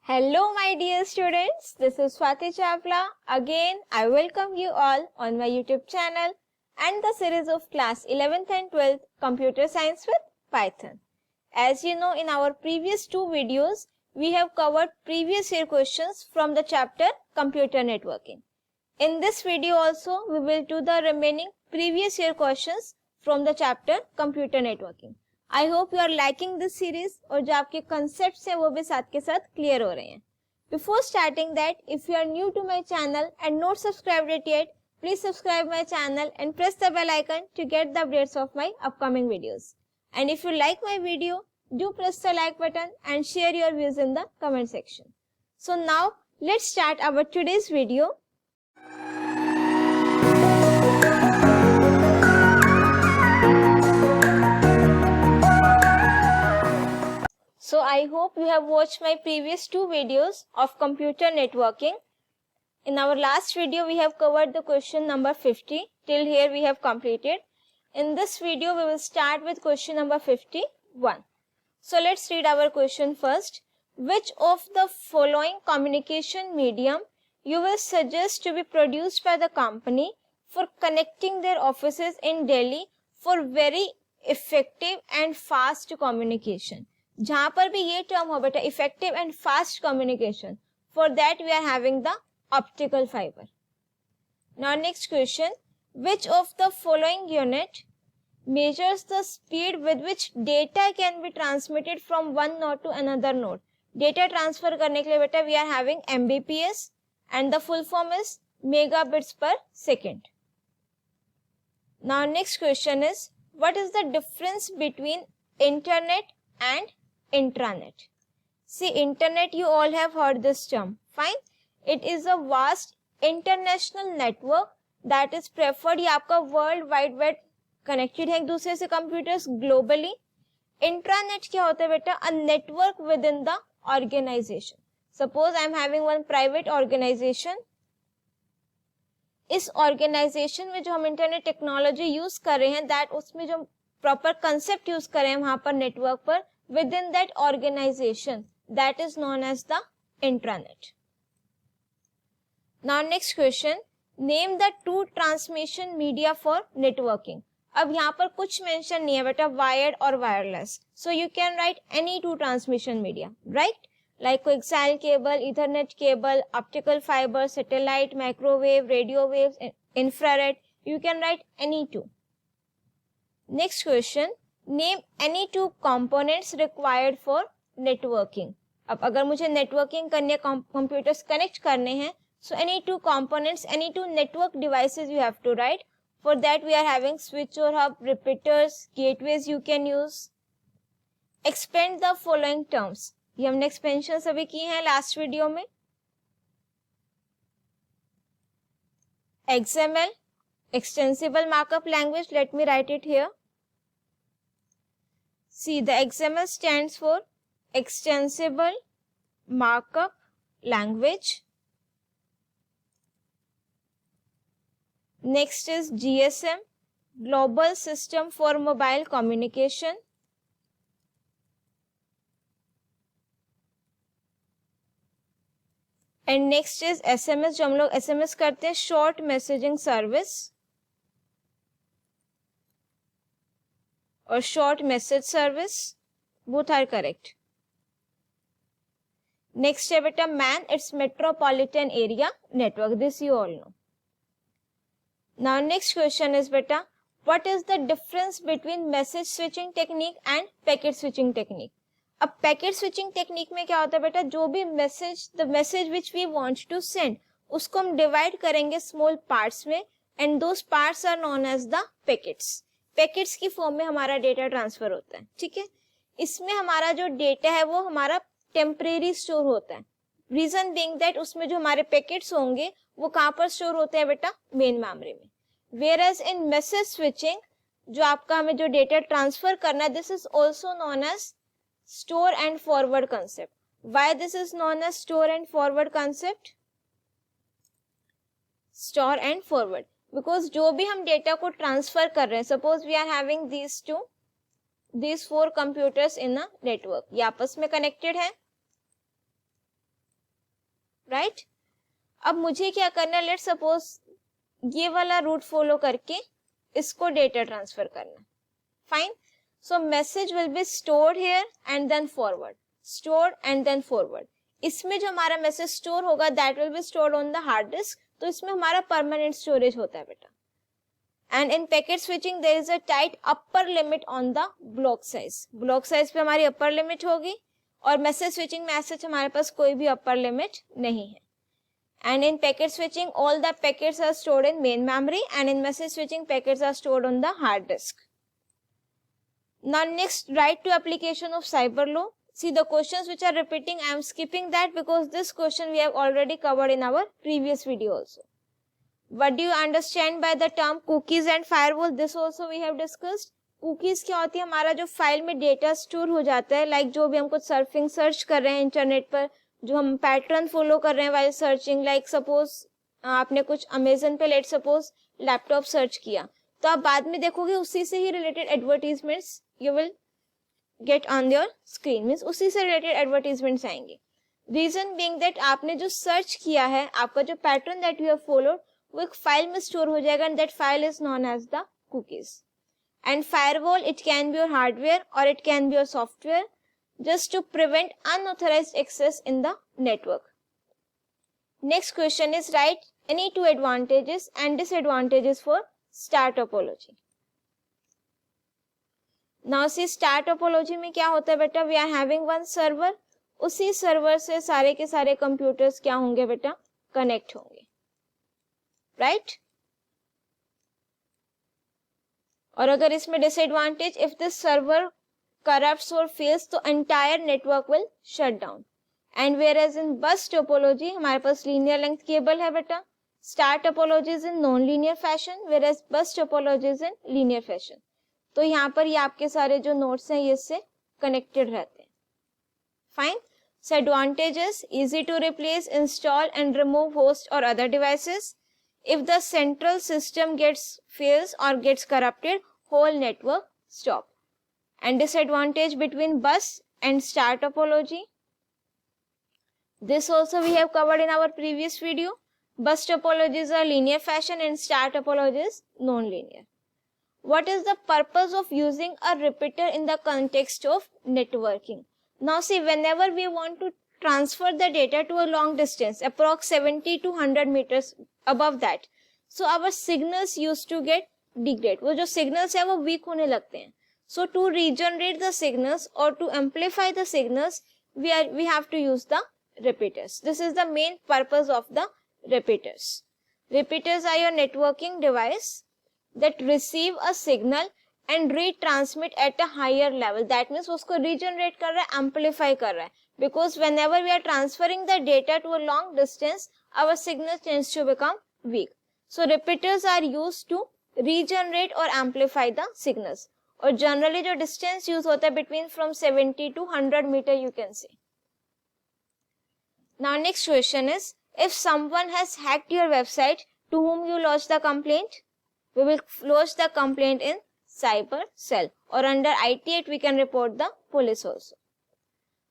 Hello my dear students, this is Swati Chawla. Again, I welcome you all on my YouTube channel and the series of class 11th and 12th Computer Science with Python. As you know, in our previous two videos, we have covered previous year questions from the chapter Computer Networking. In this video also, we will do the remaining previous year questions from the chapter Computer Networking. I hope you are liking this series और जो आपके concept हैं वो भी साथ के साथ clear हो रहे हैं. Before starting that, if you are new to my channel and not subscribed it yet, please subscribe my channel and press the bell icon to get the updates of my upcoming videos. And if you like my video, do press the like button and share your views in the comment section. So now let's start our today's video. So I hope you have watched my previous two videos of computer networking. In our last video we have covered the question number 50. Till here we have completed. In this video we will start with question number 51. So let's read our question first. Which of the following communication medium you will suggest to be produced by the company for connecting their offices in Delhi for very effective and fast communication? जहां पर भी ये term हो बेटा effective and fast communication, for that we are having the optical fibre. Now next question, which of the following unit measures the speed with which data can be transmitted from one node to another node? Data transfer करने के लिए बेटा we are having MBPS and the full form is megabits per second. Now next question is, what is the difference between internet and intranet? See, internet, you all have heard this term. Fine. It is a vast international network that is preferred. ये आपका world wide web connected है एक दूसरे से computers globally. Intranet क्या होता है बेटा? A network within the organisation. Suppose I am having one private organisation. इस ऑर्गेनाइजेशन में जो हम इंटरनेट टेक्नोलॉजी यूज कर रहे हैं, दैट उसमें जो प्रॉपर कंसेप्ट यूज करें वहां पर नेटवर्क पर within that organisation, that is known as the intranet. Now next question, name the two transmission media for networking. अब यहाँ पर कुछ मेंशन नहीं है बेटा वायर्ड और wireless, so you can right any two transmission media, right? Like coaxial cable, Ethernet cable, optical fibre, satellite, microwave, radio waves, infrared, you can right any two. Next question, name any two components required for networking. अब अगर मुझे networking करने computers connect करने हैं, so any two components, any two network devices you have to write. For that we are having switch or hub, repeaters, gateways you can use. Expand the following terms. ये हमने expansion अभी किए हैं last video में. XML, extensible markup language, let me write it here. See, the XML stands for extensible markup language. Next is GSM, global system for mobile communication. And next is SMS, जो हम लोग SMS करते हैं, short messaging service or short message service, both are correct. Next है बेटा MAN, it's metropolitan area network, this you all know. Now next question is बेटा, what is the difference between message switching technique and packet switching technique? अब packet switching technique में क्या होता है बेटा, जो भी message, the message which we want to send, उसको हम डिवाइड करेंगे स्मॉल पार्ट्स में and those parts are known as the packets. Packets की फॉर्म में हमारा डेटा ट्रांसफर होता है, ठीक है? इसमें हमारा जो डेटा है वो हमारा टेम्परेरी स्टोर होता है. रीजन बीइंग दैट उसमें जो हमारे पैकेट्स होंगे वो कहाँ पर स्टोर होते हैं बेटा? मेन मेमोरी में. Whereas in message switching, जो आपका हमें जो डेटा ट्रांसफर करना है, this is also known as store and forward concept. Why this is known as store and forward concept? Store and forward because जो भी हम डेटा को ट्रांसफर कर रहे हैं, suppose we are having these 4 computers in a network, ये आपस में कनेक्टेड है. राइट। अब मुझे क्या करना है, लेट सपोज ये वाला रूट फॉलो करके इसको डेटा ट्रांसफर करना, fine. So message will be stored here and then forward, stored and then forward. इसमें जो हमारा मैसेज स्टोर होगा that will be stored on the hard disk, तो इसमें हमारा परमानेंट स्टोरेज होता है बेटा। And in packet switching there is a tight upper limit on the block size, block size पे हमारी अपर लिमिट होगी, और मैसेज स्विचिंग में ऐसे हमारे पास कोई भी अपर लिमिट नहीं है। And in packet switching, all the packets are stored in main memory, and in message switching, packets are stored on the hard disk. Now next, right to application of cyber law. See the questions which are repeating, I am skipping that because this question we have already covered in our previous video also. What do you understand by the term cookies and firewall? This also we have discussed. Cookies क्या होती है, हमारा जो file में data store हो जाता है, like जो भी हम कुछ सर्च कर रहे हैं इंटरनेट पर, जो हम पैटर्न फॉलो कर रहे हैं वाइल सर्चिंग, लाइक सपोज आपने कुछ अमेजन पे लेट सपोज लैपटॉप सर्च किया, तो आप बाद में देखोगे उसी से ही related advertisements you will get on your screen, means उसी से रिलेटेड एडवर्टीजमेंट्स आएंगे। रीजन बीइंग दैट आपने जो सर्च किया है, आपका जो pattern that you have followed, वो एक फाइल में स्टोर हो जाएगा, and that file is known as the cookies. And firewall, it can be your hardware और it can be your software, just to prevent unauthorized access in the network. Next question is, write any two advantages and disadvantages for star topology. Now see star topology में क्या होता है बेटा, we are having one server, उसी server से सारे के सारे कंप्यूटर्स क्या होंगे बेटा, कनेक्ट होंगे, राइट। और अगर इसमें disadvantage, if this server corrupts or fails, तो entire network will shut down. And whereas in bus topology हमारे पास linear length cable है बेटा, star topology is in non-linear fashion, whereas bus topology is in linear fashion. तो यहाँ पर ये आपके सारे जो nodes हैं ये इससे connected रहते हैं, fine. So advantages, easy to replace, install and remove host or other devices. If the central system gets fails or gets corrupted, whole network stop. And disadvantage between bus and star topology, this also we have covered in our previous video. Bus topology is a linear fashion and star topology is non-linear. What is the purpose of using a repeater in the context of networking? Now see, whenever we want to transfer the data to a long distance, approx 70 to 100 meters above that, so our signals used to get degrade, वो जो signals है वो weak होने लगते हैं. So to regenerate the signals or to amplify the signals, we have to use the repeaters. This is the main purpose of the repeaters. Repeaters are your networking device that receive a signal and retransmit at a higher level. That means उसको regenerate कर रहा है, amplify कर रहा है. Because whenever we are transferring the data to a long distance, our signal tends to become weak. So repeaters are used to regenerate or amplify the signals. और generally जो distance use होता है between from 70 to 100 metre you can see. Now next question is, if someone has hacked your website, to whom you lodge the complaint? We will lodge the complaint in cyber cell, or under IT Act we can report the police also.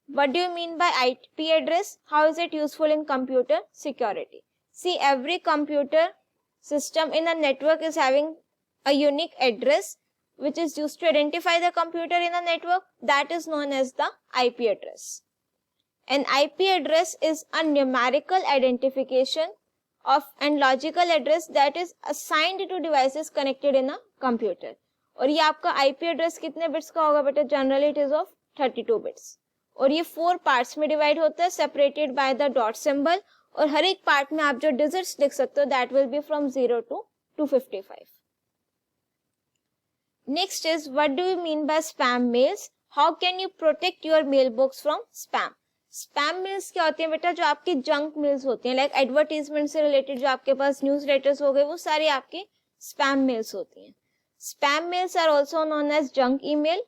What do you mean by IP address? How is it useful in computer security? See, every computer system in a network is having a unique address which is used to identify the computer in a network, that is known as the IP address. An IP address is a numerical identification of and logical address that is assigned to devices connected in a computer. और ये आपका IP address कितने bits का होगा बेटा, generally it is of 32 bits, और ये 4 parts में डिवाइड होता है, separated by the dot symbol, और हर एक पार्ट में आप जो डिजिट्स लिख सकते हो that will B from 0 to 255. Next is, what do you mean by spam mails? How can you protect your mailbox from spam? Spam mails क्या होती है बेटा, जो आपकी junk mails होती हैं, लाइक एडवर्टीजमेंट से रिलेटेड जो आपके पास न्यूज लेटर्स हो गए, वो सारी आपकी spam mails होती हैं. Spam mails are also known as junk email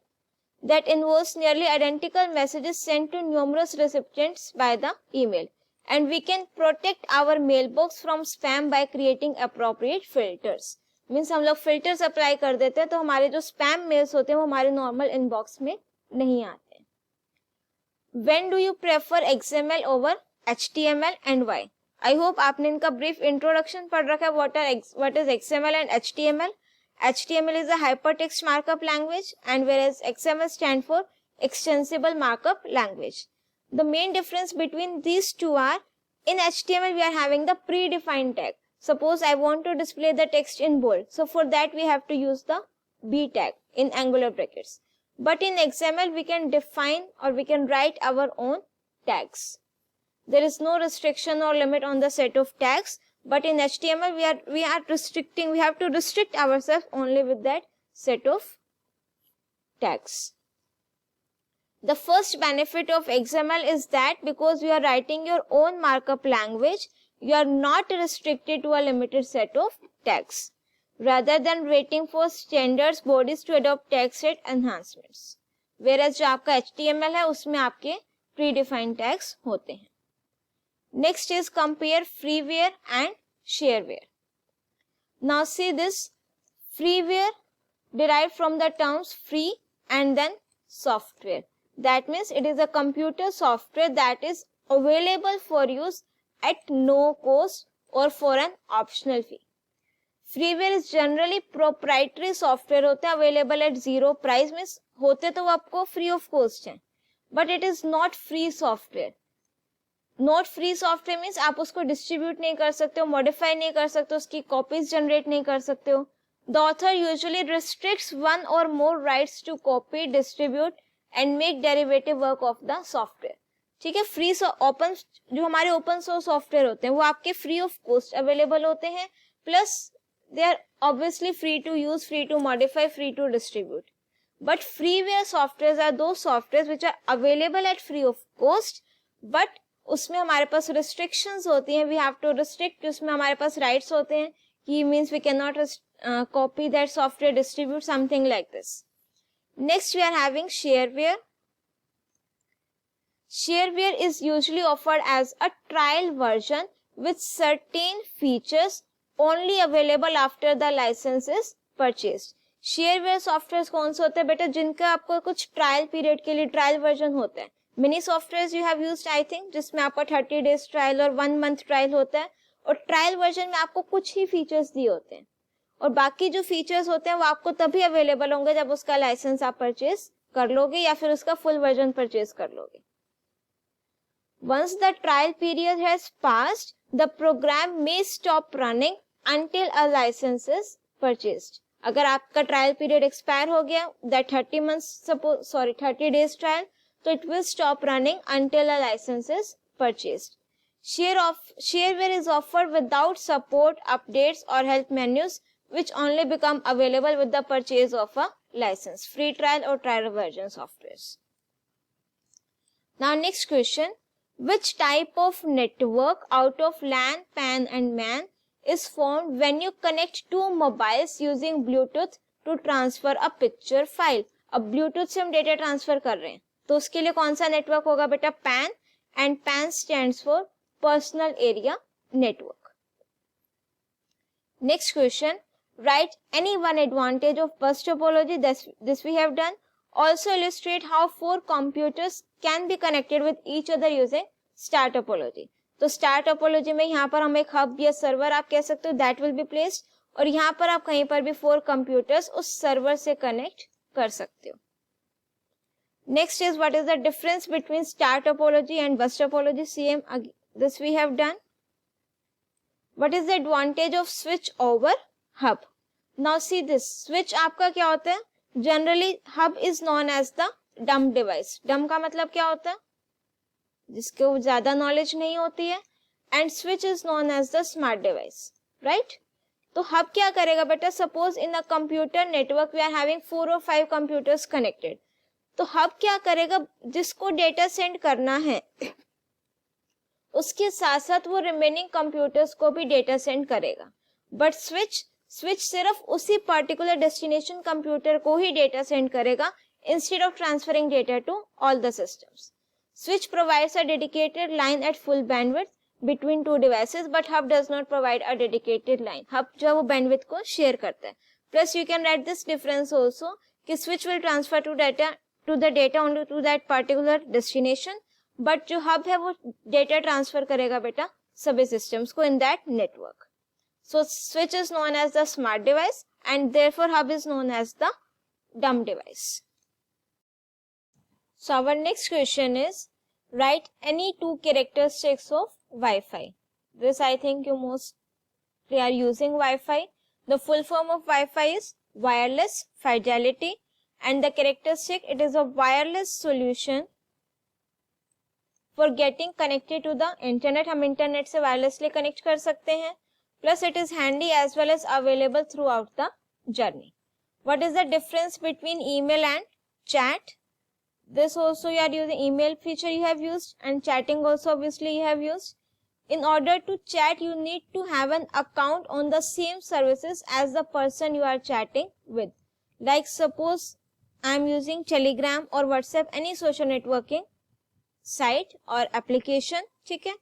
that involves nearly identical messages sent to numerous recipients by the email. And we can protect our mailbox from spam by creating appropriate filters. Means हम लोग filters apply कर देते हैं तो हमारे जो spam mails होते हैं वो हमारे नॉर्मल इनबॉक्स में नहीं आते. When do you prefer XML over HTML and why. I hope आपने इनका brief introduction पढ़ रखा है. What is XML and HTML? HTML is a hypertext markup language, and whereas XML stands for extensible markup language. The main difference between these two are, in HTML we are having the predefined tag. Suppose I want to display the text in bold, so for that we have to use the B tag in angular brackets. But in XML we can define or we can write our own tags. There is no restriction or limit on the set of tags, but in HTML we have to restrict ourselves only with that set of tags. The first benefit of XML is that because you are writing your own markup language, you are not restricted to a limited set of tags, rather than waiting for standards bodies to adopt tag set enhancements. Whereas जो आपका HTML है उसमें आपके predefined tags होते हैं. Next is compare freeware and shareware. Now see this, freeware derived from the terms free and then software. That means it is a computer software that is available for use at no cost or for an optional fee. Freeware is generally proprietary software होते हैं, available at zero price, means होते तो वो आपको free of cost हैं, but it is not free software. Not free software means आप उसको distribute नहीं कर सकते हो, modify नहीं कर सकते हो, उसकी copies generate नहीं कर सकते हो. The author usually restricts one or more rights to copy, distribute and make derivative work of the software. ठीक है, फ्री ओपन जो हमारे ओपन सोर्स सॉफ्टवेयर होते हैं वो आपके फ्री ऑफ कॉस्ट अवेलेबल होते हैं, plus they are obviously free to use, free to modify, free to distribute. But freeware software are those software which are available at free of cost, but उसमें हमारे पास restrictions होती हैं. We have to restrict, उसमें हमारे पास rights होते हैं कि means we can not copy that software, distribute, something like this. Next we are having shareware. Shareware is usually offered as a trial version with certain features only available after the license is purchased. Shareware softwares कौन से होते हैं बेटा, जिनका आपको कुछ trial period के लिए ट्रायल वर्जन होता है. Mini software you have used I think, जिसमें आपका 30 डेज ट्रायल और 1 मंथ ट्रायल होता है, और ट्रायल वर्जन में आपको कुछ ही फीचर्स दिए होते हैं, और बाकी जो फीचर्स होते हैं वो आपको तभी अवेलेबल होंगे जब उसका लाइसेंस आप परचेज कर लोगे या फिर उसका फुल वर्जन परचेज कर लोगे. Once the trial period has passed, the program may stop running until a licence is purchased. अगर आपका ट्रायल पीरियड एक्सपायर हो गया, दैट 30 डेज ट्रायल, तो it will stop running until a licence is purchased. Shareware is offered without support, updates or help menus, which only become available with the purchase of a license, free trial or trial version softwares. Now next question, which type of network out of LAN, PAN and MAN is formed when you connect two mobiles using Bluetooth to transfer a picture file? अब Bluetooth से हम data transfer कर रहे हैं, तो उसके लिए कौन सा नेटवर्क होगा बेटा, PAN, and PAN stands for Personal Area Network. Next question, write any one advantage of bus topology. This we have done. Also illustrate how 4 computers can be connected with each other using star topology. तो star topology में यहाँ पर हम एक hub या server आप कह सकते हो, दैट विल बी प्लेस्ड, और यहाँ पर आप कहीं पर भी 4 कंप्यूटर्स उस सर्वर से कनेक्ट कर सकते हो. Next is what is the difference between star topology and bus topology. Same, this we have done. What is the advantage of switch over hub? Now see this, switch आपका क्या होता है, generally hub is known as the dumb device. dumb का मतलब क्या होता है, जिसको ज्यादा नॉलेज नहीं होती है, and switch is known as the smart device, right? तो hub क्या करेगा बेटा, suppose in a computer network we are having 4 or 5 computers connected, तो हब क्या करेगा, जिसको डेटा सेंड करना है उसके साथ साथ वो रिमेनिंग कंप्यूटर्स को भी डेटा सेंड करेगा. बट स्विच सिर्फ उसी पर्टिकुलर डेस्टिनेशन कंप्यूटर को ही डेटा सेंड करेगा, instead of transferring data to all the systems. Switch provides a dedicated line at full bandwidth between 2 devices, but hub does not provide a dedicated line. Hub जो वो bandwidth को share करता है. Plus you can write this difference also कि switch will transfer to the data only to that particular destination, but जो hub है वो data transfer करेगा बेटा सभी सिस्टम्स को in that network. So switch is known as the smart device and therefore hub is known as the dumb device. So our next question is write any two characteristics of Wi-Fi. This I think you mostly are using Wi-Fi. The full form of Wi-Fi is wireless fidelity and the characteristic, it is a wireless solution for getting connected to the internet. हम internet से wirelessly connect कर सकते हैं. Plus it is handy as well as available throughout the journey. What is the difference between email and chat? This also you are using email feature you have used and chatting also obviously you have used. In order to chat you need to have an account on the same services as the person you are chatting with. Like suppose I am using Telegram or WhatsApp, any social networking site or application, ठीक है.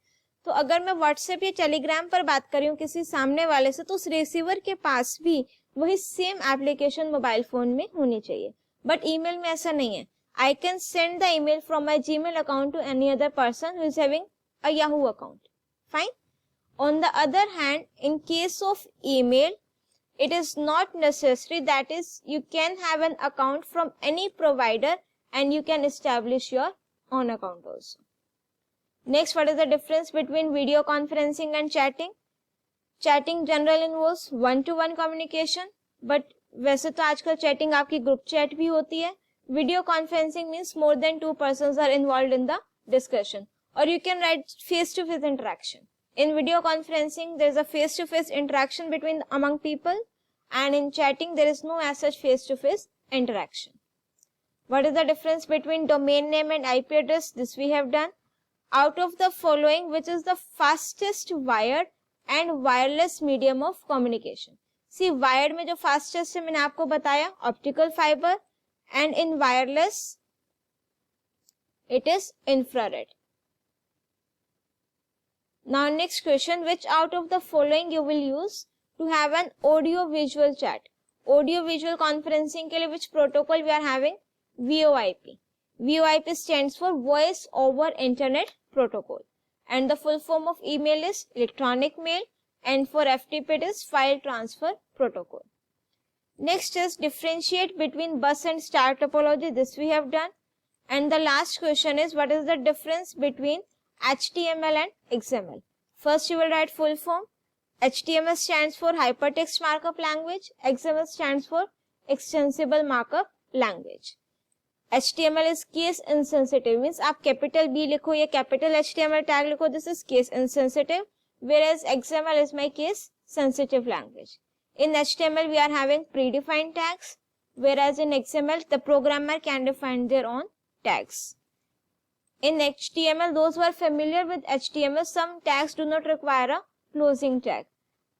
तो अगर मैं WhatsApp या Telegram पर बात कर रही हूँ किसी सामने वाले से तो उस रिसीवर के पास भी वही सेम एप्लीकेशन मोबाइल फोन में होनी चाहिए. बट ईमेल में ऐसा नहीं है. I can send the email from my Gmail account to any other person who is having a Yahoo account. Fine. On the other hand in case of email it is not necessary, that is you can have an account from any provider and you can establish your own account also. Next, what is the difference between video conferencing and chatting? Chatting generally involves one-to-one communication, but वैसे तो आजकल chatting आपकी group chat भी होती है. Video conferencing means more than two persons are involved in the discussion, or you can write face-to-face interaction. In video conferencing, there is a face-to-face interaction among people, and in chatting, there is no as such face-to-face interaction. What is the difference between domain name and IP address? This we have done. Out of the following, which is the fastest wired and wireless medium of communication? See, wired में जो fastest है मैंने आपको बताया optical fiber, and in wireless it is infrared. Now next question, which out of the following you will use to have an audio visual chat? Audio visual conferencing के लिए which protocol we are having? VoIP. VoIP stands for Voice over Internet Protocol, and the full form of email is electronic mail, and for FTP it is File Transfer Protocol. Next is differentiate between bus and star topology. This we have done. And the last question is what is the difference between HTML and XML? First you will write full form. HTML stands for Hypertext Markup Language. XML stands for Extensible Markup Language. HTML is case insensitive, means आप capital B लिखो या capital HTML tag लिखो, this is case insensitive, whereas XML is my case sensitive language. In HTML we are having predefined tags, whereas in XML the programmer can define their own tags. In HTML, those who are familiar with HTML, some tags do not require a closing tag.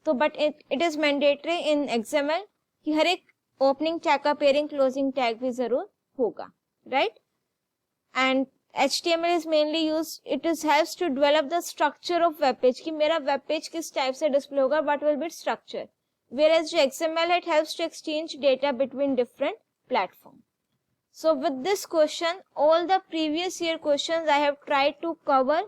So, but it is mandatory in XML कि हर एक opening tag का pairing closing tag भी जरूर होगा, right? And HTML is mainly used, it is helps to develop the structure of web page कि मेरा web page किस type से display होगा, what will be its structure. Whereas जो XML it helps to exchange data between different platforms. So with this question, all the previous year questions I have tried to cover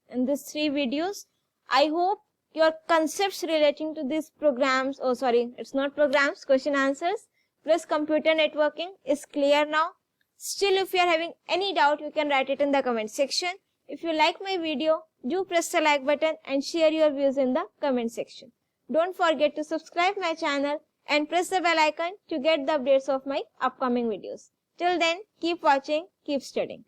in these 3 videos. I hope your concepts relating to these programs, oh sorry, it's not programs, question answers plus computer networking is clear now. Still, if you are having any doubt, you can write it in the comment section. If you like my video, do press the like button and share your views in the comment section. Don't forget to subscribe my channel and press the bell icon to get the updates of my upcoming videos. Till then, keep watching, keep studying.